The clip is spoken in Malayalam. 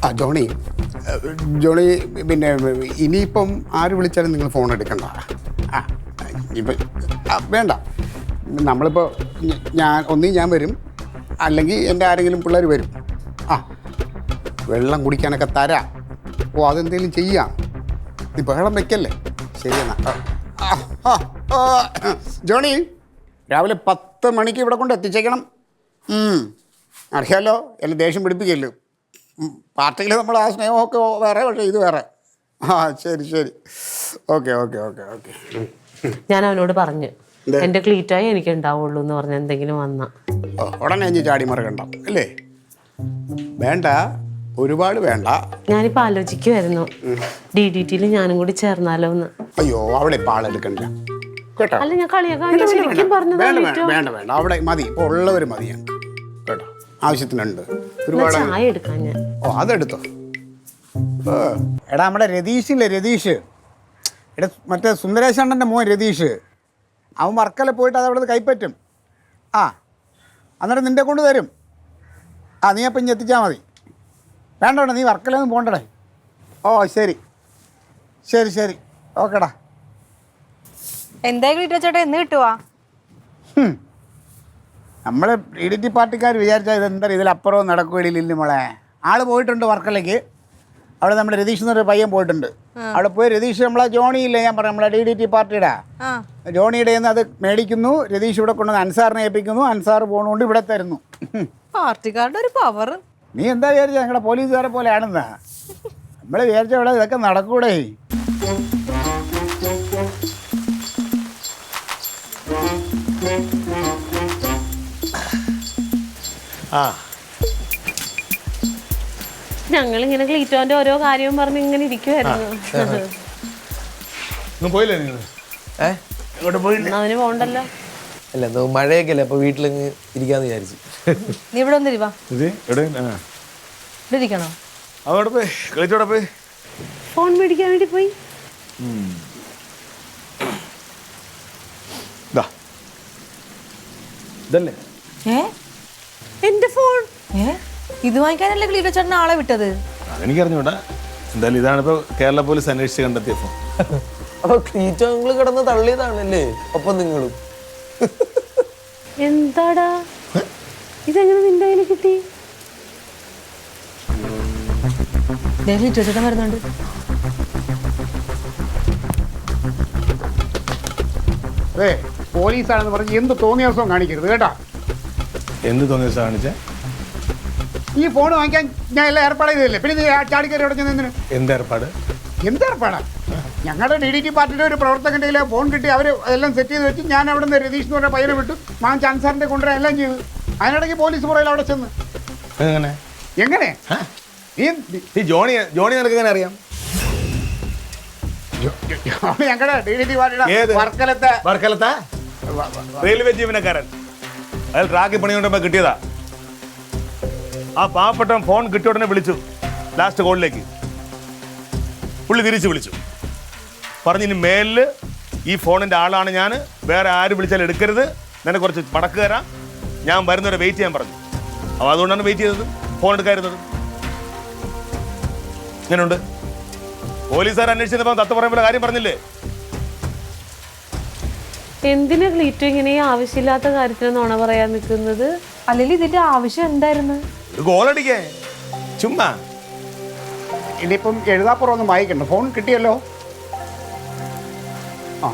ആ ജോണി ജോണി പിന്നെ ഇനിയിപ്പം ആര് വിളിച്ചാലും നിങ്ങൾ ഫോൺ എടുക്കണ്ട. ആ ഇപ്പം വേണ്ട. നമ്മളിപ്പോൾ ഞാൻ വരും, അല്ലെങ്കിൽ എൻ്റെ ആരെങ്കിലും പിള്ളേർ വരും. ആ വെള്ളം കുടിക്കാനൊക്കെ തരാം. ഓ അതെന്തെങ്കിലും ചെയ്യാം. നീ ബഹളം വെക്കല്ലേ. ശരിയെന്നാ. ജോണി രാവിലെ 10 മണിക്ക് ഇവിടെ കൊണ്ട് എത്തിച്ചേക്കണം. അറിയാമല്ലോ, എല്ലാം ദേഷ്യം പിടിപ്പിക്കല്ലോ. പാർട്ടിയിൽ നമ്മൾ ആ സ്നേഹമൊക്കെ വേറെ, പക്ഷേ ഇത് വേറെ. ആ ശരി ശരി, ഓക്കെ ഓക്കെ ഓക്കെ ഓക്കെ. ഞാൻ അവനോട് പറഞ്ഞു എൻ്റെ ക്ലീറ്റായി എനിക്ക് ഉണ്ടാവുള്ളൂ എന്ന് പറഞ്ഞ എന്തെങ്കിലും വന്ന ഉടനെ അഞ്ഞ് ചാടി മറക്കണ്ട അല്ലേ. വേണ്ട, ഒരുപാട് വേണ്ട. ഞാനിപ്പോൾ ആലോചിക്കുമായിരുന്നു DDT-യിൽ ഞാനും കൂടി ചേർന്നാലോ എന്ന്. അയ്യോ അവിടെ ഇപ്പോൾ ആളെടുക്കണ്ട കേട്ടോ. അല്ല ഞാൻ കളിയാക്കാൻ ശരിക്കും പറഞ്ഞത്. വേണ്ട വേണ്ട, അവിടെ മതി. ഇപ്പോൾ ഉള്ളവർ മതി ഞങ്ങൾക്ക് കേട്ടോ. ആവശ്യത്തിനുണ്ട് ഒരുപാട്. ചായ എടുക്കാൻ ഞാൻ. ഓ അതെടുത്തോ. എടാ നമ്മുടെ രതീഷില്ലേ, രതീഷ്, എടാ മറ്റേ സുന്ദരേശണ്ണൻ്റെ മോൻ രതീഷ്, അവൻ വർക്കല പോയിട്ട് അത് അവിടെ കൈപ്പറ്റും. ആ അന്നേരം നിൻ്റെ കൊണ്ട് തരും. ആ നീ അപ്പം ഇഞ്ഞ് എത്തിച്ചാൽ മതി. വേണ്ട വേണ്ട, നീ വർക്കലൊന്നും പോകണ്ടടേ. ഓ ശരി ശരി ശരി, ഓക്കെടാ. എന്തായാലും കിട്ടുക ചേട്ടാ, എന്ന് കിട്ടുവാ? നമ്മൾ DDT പാർട്ടിക്കാർ വിചാരിച്ചാൽ ഇതെന്താ ഇതിലപ്പുറവും നടക്കുകയില്ല മോളെ. ആൾ പോയിട്ടുണ്ട് വർക്കലേക്ക്. അവിടെ നമ്മുടെ രതീഷ് എന്നൊരു പയ്യൻ പോയിട്ടുണ്ട്. അവിടെ പോയി രതീഷ് നമ്മളെ ജോണി ഇല്ലേ, ഞാൻ പറയാം നമ്മളെ DDT പാർട്ടിയുടെ ജോണിയുടെ നിന്ന് അത് മേടിക്കുന്നു. രതീഷ് ഇവിടെ കൊണ്ടുവന്ന് അൻസാറിനെ ഏൽപ്പിക്കുന്നു. അൻസാർ പോണുകൊണ്ട് ഇവിടെ തരുന്നു. പാർട്ടിക്കാരുടെ ഒരു പവർ. നീ എന്താ വിചാരിച്ച ഞങ്ങളുടെ പോലീസുകാരെ പോലെയാണെന്നാ? നമ്മൾ വിചാരിച്ച ഇവിടെ ഇതൊക്കെ നടക്കൂടെ. ഞങ്ങളിങ്ങനെ ക്ലീറ്റോന്റെ ഓരോ കാര്യവും പറഞ്ഞ് ഇങ്ങനെ ഇരിക്കുവായിരുന്നു. പോയില്ലേ നിങ്ങൾ? അവന് പോണ്ടല്ലോ. അല്ല എന്തോ മഴയൊക്കെ അല്ലേ, അപ്പൊ വീട്ടിലങ്ങ് ഇരിക്കാന്ന് വിചാരിച്ചു. നീ ഇവിടെ ഒന്നിരിവാ. ഇവിടെ ഇരിക്കണോ? അവിടെ പോയി കളിച്ചോടെ പോയി ഫോൺ മേടിക്കാൻ വേണ്ടി പോയി. ഇതല്ലേ എന്റെ ഫോൺ. ഇത് വാങ്ങിക്കാനല്ലേ ക്ലീറ്റോ ചേട്ടൻ ആളെ വിട്ടത്? അതെനിക്കറിഞ്ഞൂടാ. എന്തായാലും ഇതാണിപ്പോ കേരള പോലീസ് അന്വേഷിച്ച് കണ്ടെത്തിയ ഫോൺ. അപ്പൊ ക്ലീറ്റോ നിങ്ങള് കിടന്ന് തള്ളിയതാണല്ലേ ഒപ്പം നിങ്ങളും? എന്താടാ ഇതെങ്ങനെ നിന്റെ കയ്യിൽ കിട്ടി? ക്ലീറ്റോ ചേട്ടൻ വരുന്നുണ്ട്. അതെ പോലീസാണെന്ന് പറഞ്ഞ് എന്ത് തോന്നിയ ദിവസവും കാണിക്കരുത് കേട്ടോ. എന്ത് തോന്നിയ ദിവസം കാണിച്ചേ? ഈ ഫോൺ വാങ്ങിക്കാൻ ഞാൻ എല്ലാം ഏർപ്പാട് ചെയ്തല്ലേ, പിന്നെ നീ ചാടിക്കറി അവിടെ ചെന്നതിന് എന്തേർപ്പാട്? എന്തേർപ്പാടാ? ഞങ്ങളുടെ DDT പാർട്ടിയുടെ ഒരു പ്രവർത്തകൻ്റെ കയ്യിൽ ഫോൺ കിട്ടി. അവർ എല്ലാം സെറ്റ് ചെയ്ത് വെച്ച് ഞാൻ അവിടെ നിന്ന് രതീഷ് എന്ന് പറഞ്ഞ പയ്യനെ വിട്ടു. മാൻ ചാൻസാറിൻ്റെ കൊണ്ടുവരാൻ എല്ലാം ചെയ്തു. അതിനിടയ്ക്ക് പോലീസ് പുറകിൽ അവിടെ ചെന്ന്. എങ്ങനെ എങ്ങനെ ഈ ജോണി നിനക്ക് എങ്ങനെ അറിയാം? ഞങ്ങളുടെ DDT പാർട്ടിയുടെ വർക്കലത്തെ റെയിൽവേ ജീവനക്കാരൻ. അയാൾ ട്രാക്കിൽ പണി കൊണ്ടുമ്പോ കിട്ടിയതാ. ആ പാവപ്പെട്ട ഫോൺ കിട്ടിയ ഉടനെ വിളിച്ചു ലാസ്റ്റ് കോളിലേക്ക്. പുള്ളി തിരിച്ചു വിളിച്ചു, പറഞ്ഞു ഇനി മേലില് ഈ ഫോണിന്റെ ആളാണ് ഞാൻ, വേറെ ആര് വിളിച്ചാലും എടുക്കരുത്, നിനക്ക് കുറച്ച് മടക്ക് തരാം, ഞാൻ വരുന്നവരെ വെയിറ്റ് ചെയ്യാൻ പറഞ്ഞു. അപ്പോൾ അതുകൊണ്ടാണ് വെയിറ്റ് ചെയ്തത്, ഫോൺ എടുക്കാതിരുന്നത്. ഇങ്ങനെയുണ്ട്. പോലീസുകാർ അന്വേഷിച്ചപ്പോൾ തത്ത പറയുമ്പോൾ കാര്യം പറഞ്ഞില്ലേ? എന്തിനാ ക്ലീറ്റോ ഇങ്ങനെ ഈ ആവശ്യമില്ലാത്ത കാര്യത്തിന് നുണ പറയാൻ നിൽക്കുന്നത്? അല്ലെങ്കിൽ ഇതിന്റെ ആവശ്യം എന്തായിരുന്നു? ഒരു ഗോളടിക്കേ ചുമ്മാ. ഇനിയിപ്പം എഴുതാപ്പുറം ഒന്നും വായിക്കണ്ട, ഫോൺ കിട്ടിയല്ലോ. ആ